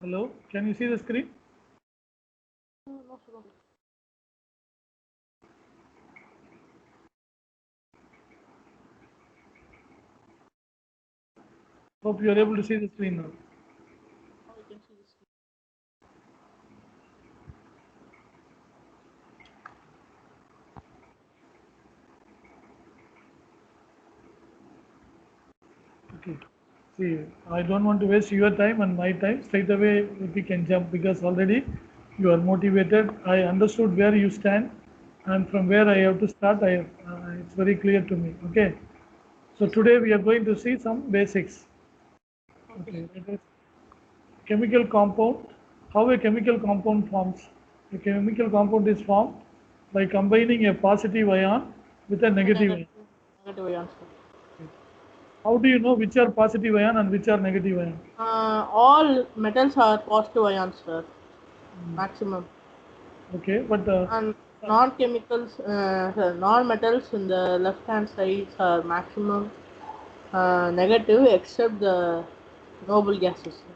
Hello, can you see the screen? No, sir. Hope you are able to see the screen now. Now we can see this. Okay. See, I don't want to waste your time and my time. Straight away, we can jump because already you are motivated. I understood where you stand, and from where I have to start. It's very clear to me. Okay. So Yes, sir. today we are going to see some basics. Okay, Okay. sir. It is chemical compound. How a chemical compound forms. A chemical compound is formed by combining a positive ion with a With a negative ion. negative ion, sir. How do you know which are positive ion and which are negative ion? All metals are positive ions, sir. Maximum. Okay, but And non-chemicals, non-metals in the left-hand side are maximum negative, except the noble gases, sir.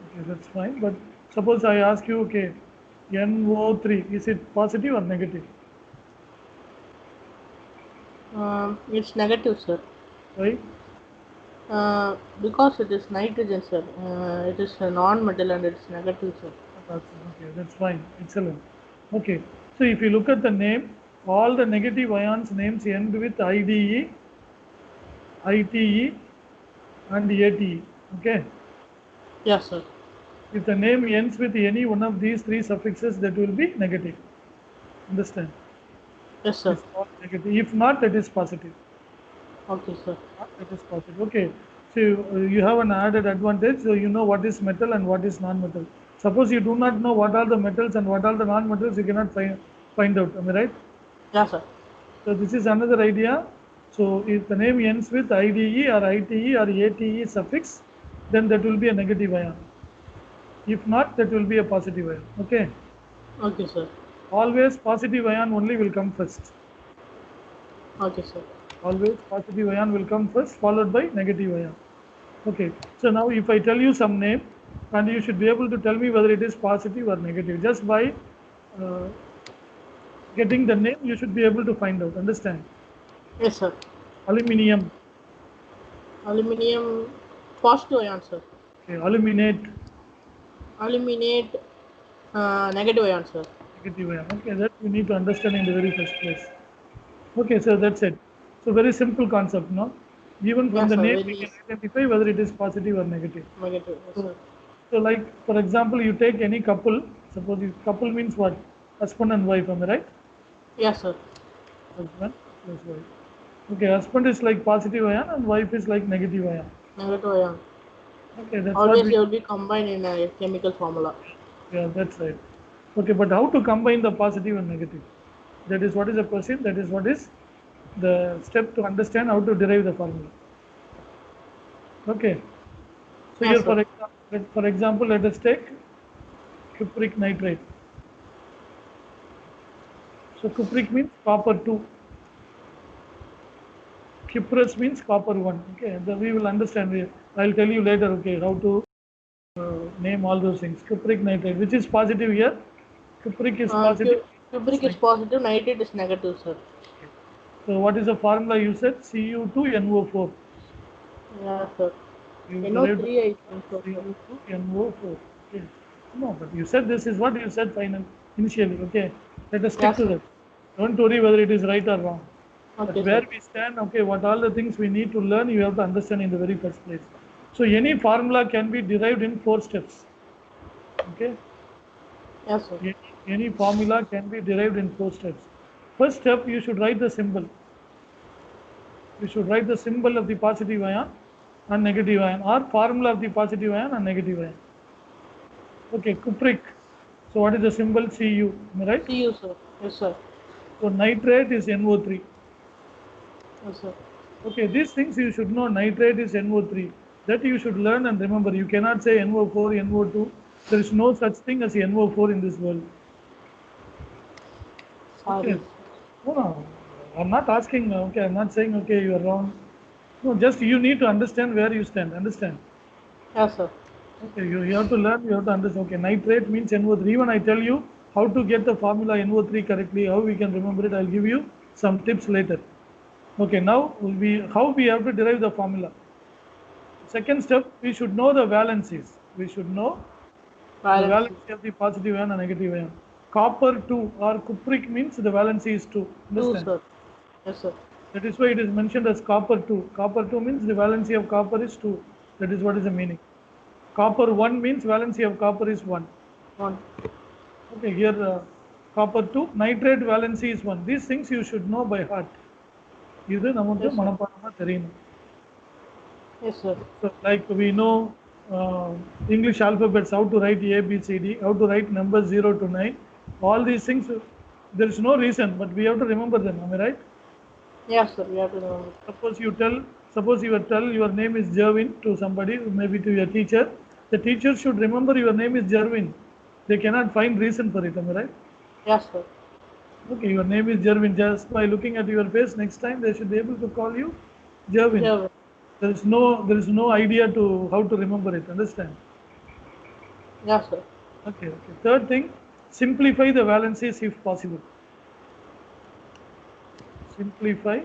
okay, that's fine. But suppose I ask you, okay, NO3, is it positive or negative? It's negative, sir. Why? Because it is nitrogen, sir. It is a non-metal and it's negative, sir. Okay, that's fine. Excellent. Okay, so if you look at the name, all the negative ions names end with IDE, ITE, and ATE. Okay, Yes, sir. if the name ends with any one of these three suffixes, that will be negative. Understand? Yes, It sir. is all negative. If not, that is positive. Okay, sir. That is possible. Okay. So you have an added advantage. So you know what is metal and what is non-metal. Suppose you do not know what are the metals and what are the non-metals, you cannot find out. Am I right? Yes, sir. So this is another idea. So if the name ends with IDE or ITE or ATE suffix, then that will be a negative ion. If not, that will be a positive ion. Okay. Okay, sir. Always positive ion only will come first. Okay, sir. Always positive ion will come first, followed by negative ion. Okay, so now if I tell you some name, and you should be able to tell me whether it is positive or negative. Just by uh, getting the name, you should be able to find out. Understand? Yes, sir. Aluminium, Aluminium, positive ion, sir. okay, aluminate, Aluminate, negative ion, sir. negative ion. Okay, that you need to understand in the very first place. Okay, so that's it. So very simple concept, no? Even from Yes, the sir. name, Very we can easy. identify whether it is positive or negative. Negative. Yes, So, sir. so like for example, you take any couple. Suppose couple means what? Husband and wife. Am I right? Yes, sir. Husband plus wife. Okay, husband is like positive ion and wife is like negative ion. Negative ion. Okay, that's what Always we, they will be combined in a chemical formula. yeah, that's right. Okay, but how to combine the positive and negative? That is what is the question, that is what is the step to understand how to derive the formula. Okay, so here Yes, sir. for example, let us take cupric nitrate. So cupric means copper 2, cuprous means copper 1. Okay, we will understand. I'll tell you later, okay, how to name all those things. Cupric nitrate, which is positive here. Cupric is positive. Cupric is positive, nitrate is negative, sir. So what is the formula you said? Cu2NO4. Yes, sir. You derived NO3, I think so, sir. Cu2NO4. Okay. No, but you said this is what you said final initially. Okay. Let us stick Yes, to sir. that. Don't worry whether it is right or wrong. But Okay, where sir. we stand, okay, what all the things we need to learn, you have to understand in the very first place. So any formula can be derived in 4 steps. Okay. Yes, sir. Any formula can be derived in 4 steps. First step, you should write the symbol. You should write the symbol of the positive ion and negative ion, or formula of the positive ion and negative ion. Okay, cupric. So what is the symbol? Cu, am I right? See you, sir. Yes, sir. So nitrate is NO3. Yes, sir. Okay, these things you should know. Nitrate is NO3. That you should learn and remember. You cannot say NO4, NO2. There is no such thing as NO4 in this world. Okay. Sorry. No, no. I'm not asking. Okay, I'm not saying, okay, you are wrong. No, just you need to understand where you stand. Understand? Yes, sir. Okay, you have to learn, you have to understand. Okay, nitrate means NO3. Even I tell you how to get the formula NO3 correctly, how we can remember it, I'll give you some tips later. Okay, now how we have to derive the formula. Second step, we should know the valencies. We should know the Valency. valency of the positive ion and negative ion. Copper 2 or cupric means the valency is 2. 2, Understand? sir. Yes, sir. That is why it is mentioned as copper 2. Copper 2 means the valency of copper is 2. That is what is the meaning. Copper 1 means valency of copper is 1. 1. Okay, here copper 2, nitrate valency is 1. These things you should know by heart. இது நமக்கு Yes, sir. மனப்பாடமா தெரியணும். Yes, sir. So like we know English alphabets, how to write A, B, C, D, how to write numbers 0 to 9. All these things, there is no reason, but we have to remember them. Am I right? Yes, sir. We have to remember. Suppose you tell your name is Jervin to somebody, maybe to your teacher. The teacher should remember your name is Jervin. They cannot find reason for it. Am I right? Yes, sir. Okay, your name is Jervin. Just by looking at your face, next time they should be able to call you Jervin. Yeah. There is no idea to how to remember it. Understand? Yes, sir. Okay, okay. Third thing, simplify the valencies if possible. Simplify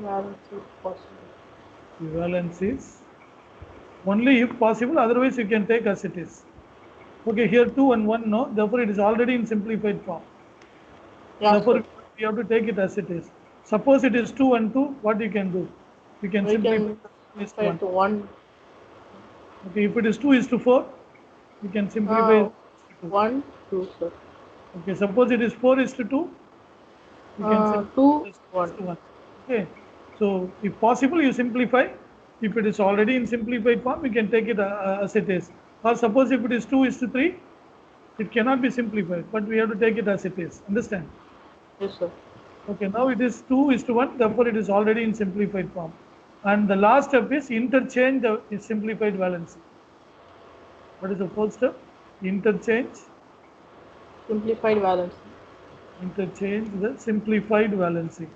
Valency is possible. the valencies only if possible. Otherwise, you can take as it is. Okay, here 2 and 1 no. Therefore, it is already in simplified form. Yes, Therefore, sir. we have to take it as it is. Suppose it is 2 and 2. What you can do? You can We simplify can is simplify 1. it to 1. Okay, if it is 2 is to 4, you can simplify Uh, it to 2. 1, 2, sir. Okay, suppose it is 4 is to 2, you can simplify 2, this 2 is 1. to 1. Okay, so if possible, you simplify. If it is already in simplified form, you can take it as it is. Or suppose if it is 2 is to 3, it cannot be simplified, but we have to take it as it is. Understand? Yes, sir. Okay, now it is 2 is to 1, therefore it is already in simplified form. And the last step is interchange the simplified valency. What is the fourth step? Interchange Simplified the simplified valency.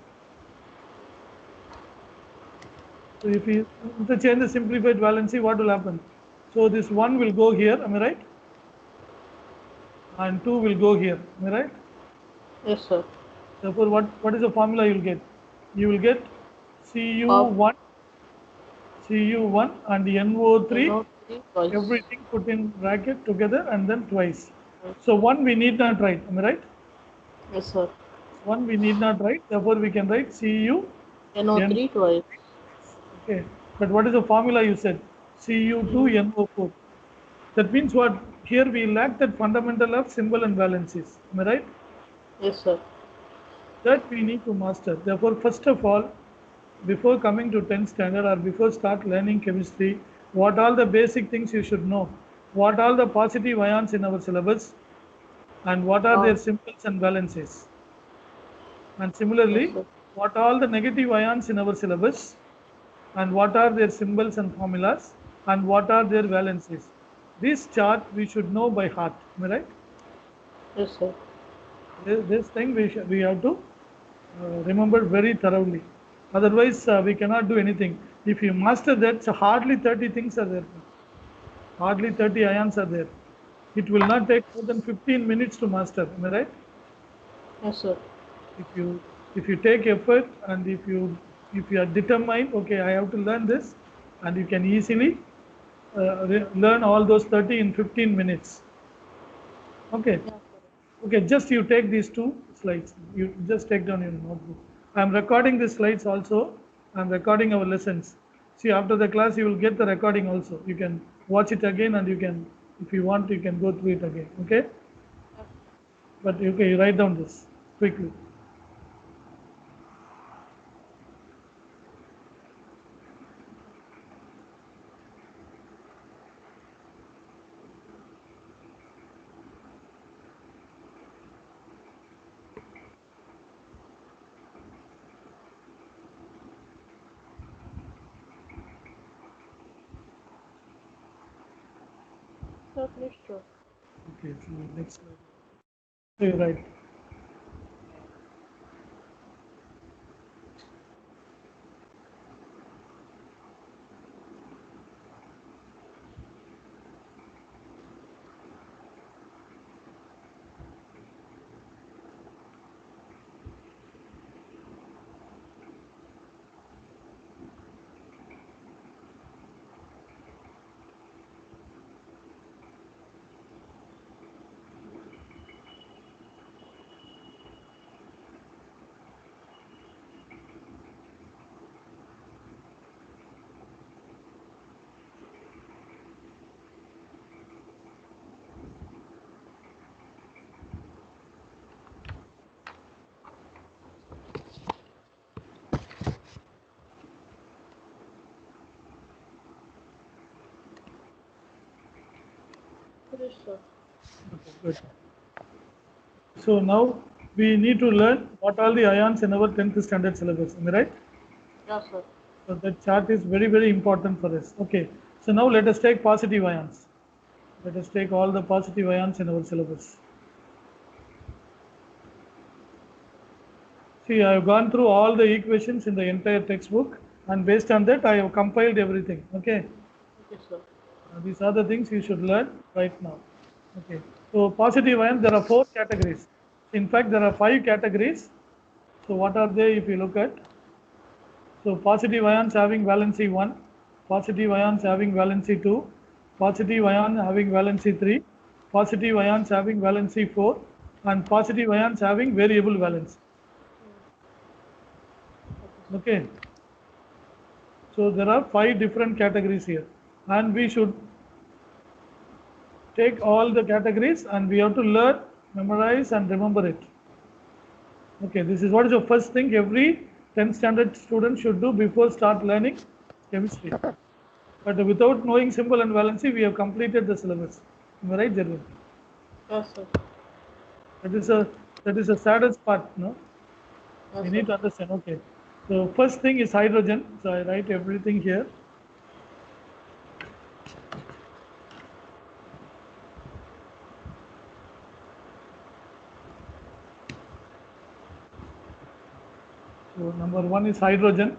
So if you interchange the simplified valency, what will happen? So this 1 will go here, am I right? And 2 will go here, am I right? Yes, sir. Therefore, what is the formula you will get? You will get Of Cu1, Cu1 and NO3, NO3 twice. everything put in bracket together and then twice. So 1 we need not write, am I right? Yes, sir. 1 we need not write, therefore we can write Cu NO3 twice. Okay, but what is the formula you said? Cu2NO4. That means what? Here we lack that fundamental of symbol and valencies. Am I right? Yes, sir. That we need to master. Therefore, first of all, before coming to 10th standard or before start learning chemistry, what all the basic things you should know? What all the positive ions in our syllabus and what are their symbols and valencies? And Yes, similarly, sir. what all the negative ions in our syllabus and what are their symbols and formulas and what are their valencies. This chart we should know by heart. Am I right? Yes, sir. This thing we have to remember very thoroughly. Otherwise, we cannot do anything. If you master that, so hardly 30 things are there. Hardly 30 ions are there. It will not take more than 15 minutes to master. Am I right? Yes, sir. If you take effort and if you are determined, okay, I have to learn this, and you can easily learn all those 30 in 15 minutes. Okay. Yes, Okay, just you take these two slides. You just take down your notebook. I'm recording these slides also. I'm recording our lessons. See, after the class, you will get the recording also. You can watch it again and you can, if you want, you can go through it again. Okay? But okay, you write down this quickly. sir. Please, sir. Okay, so next slide. So you write. Finished, sir. Okay, good. So now we need to learn what are the ions in our 10th standard syllabus. Am I right? Yeah, sir. So that chart is very, very important for us. Okay. So now let us take positive ions. Let us take all the positive ions in our syllabus. See, I have gone through all the equations in the entire textbook, and based on that, I have compiled everything. Okay. Okay, sir. These are the things you should learn right now. Okay. So positive ion, there are 4 categories. In fact, there are 5 categories. So what are they if you look at? So positive ions having valency 1, positive ions having valency 2, positive ion having valency 3, positive ions having valency 4, and positive ions having variable valence. Okay. So there are 5 different categories here, and we should take all the categories and we have to learn, memorize, and remember it. Okay, this is what is the first thing every 10th standard student should do before start learning chemistry. But without knowing symbol and valency, we have completed the syllabus. Am I right, Jervin? Yes, sir. That is a saddest part, no? Yes, You sir. need to understand. Okay. So first thing is hydrogen. So I write everything here. So number 1 is hydrogen.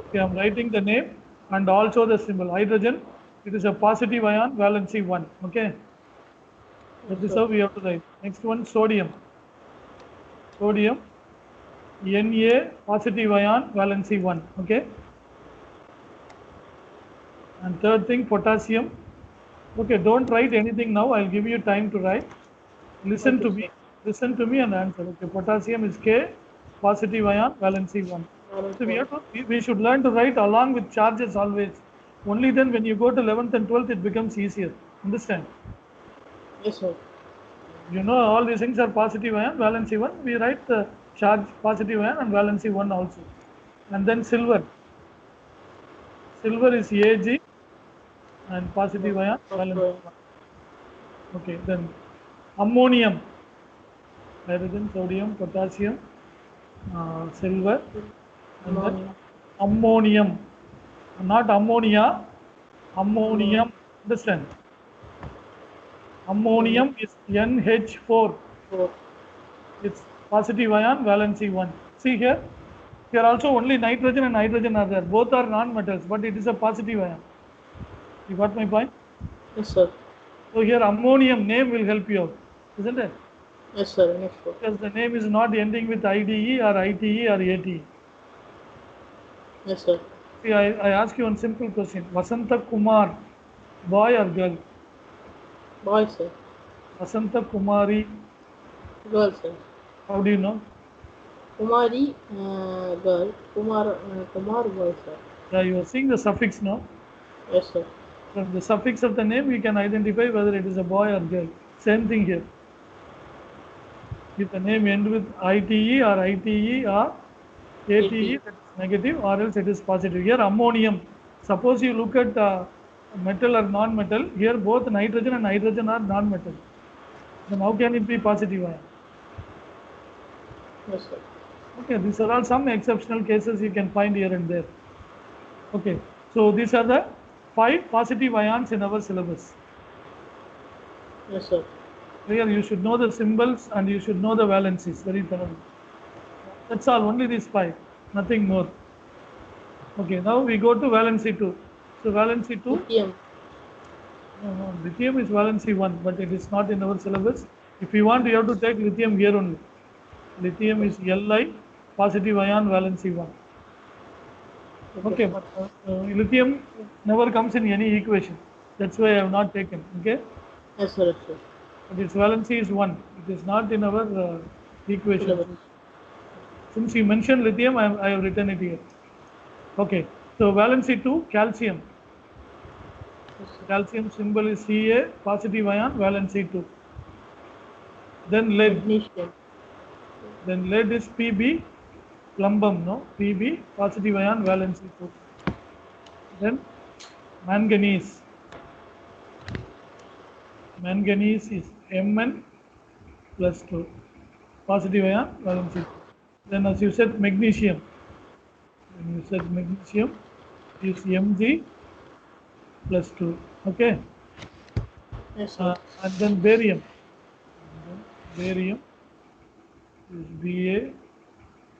Okay, I'm writing the name and also the symbol. Hydrogen, it is a positive ion, valency 1. Okay, that is how we have to write. Next one, sodium. Sodium, Na, positive ion, valency 1. Okay, and third thing, potassium. Okay, don't write anything now. I'll give you time to write. Listen Okay, to sir. me. Listen to me and answer. Okay, potassium is K, positive ion, valency 1. Balance So one. we should learn to write along with charges always. Only then when you go to 11th and 12th, it becomes easier. Understand? Yes, sir. You know all these things are positive ion, valency 1. We write the charge positive ion and valency 1 also. And then silver. Silver is Ag and positive ion, First valency one. 1. Okay, then ammonium. Hydrogen, sodium, potassium, silver, and then Ammonia. ammonium. Not ammonia, Ammonia. ammonium. Understand? Ammonia. Ammonium is NH4. 4. It's positive ion, valency 1. See here, here also only nitrogen and hydrogen are there. Both are non-metals, but it is a positive ion. You got my point? Yes, sir. So here ammonium name will help you out, isn't it? Yes, sir. Next one. Because the name is not ending with IDE or ITE or ATE. Yes, sir. See, I ask you one simple question. Vasanta Kumar, boy or girl? Boy, sir. Vasanta Kumari, Girl, sir. how do you know? Kumari, girl. Kumar, boy, sir. Yeah, you are seeing the suffix now. Yes, sir. From the suffix of the name, we can identify whether it is a boy or girl. Same thing here. If the name ends with ITE or ITE or ATE, that is negative, or else it is positive. Here, ammonium. Suppose you look at metal or non-metal, here both nitrogen and hydrogen are non-metal. Then how can it be positive ion? Yes, sir. Okay, these are all some exceptional cases you can find here and there. Okay, so these are the 5 positive ions in our syllabus. Yes, sir. Here you should know the symbols and you should know the valencies very thoroughly. That's all, only these 5, nothing more. Okay, now we go to valency 2. So valency 2, Lithium. no, lithium is valency 1, but it is not in our syllabus. If you want, you have to take lithium here only. Lithium is Li, positive ion, valency 1. Okay, sir. but lithium never comes in any equation. That's why I have not taken. Okay, Yes, sir. Yes, sir. but its valency is 1. It is not in our equation. Syllabus. Since you mentioned lithium, I have written it here. Okay, so valency 2, calcium. Yes, sir. Calcium symbol is Ca, positive ion, valency 2. Then lead. Magnesium. Then lead is Pb, plumbum, no? Pb, positive ion, valency 2. Then manganese. Manganese is Mn plus 2. Positive ion, valency. Then as you said, magnesium. When you said magnesium is Mg plus 2. Okay. Yes, sir. And then barium. Barium is Ba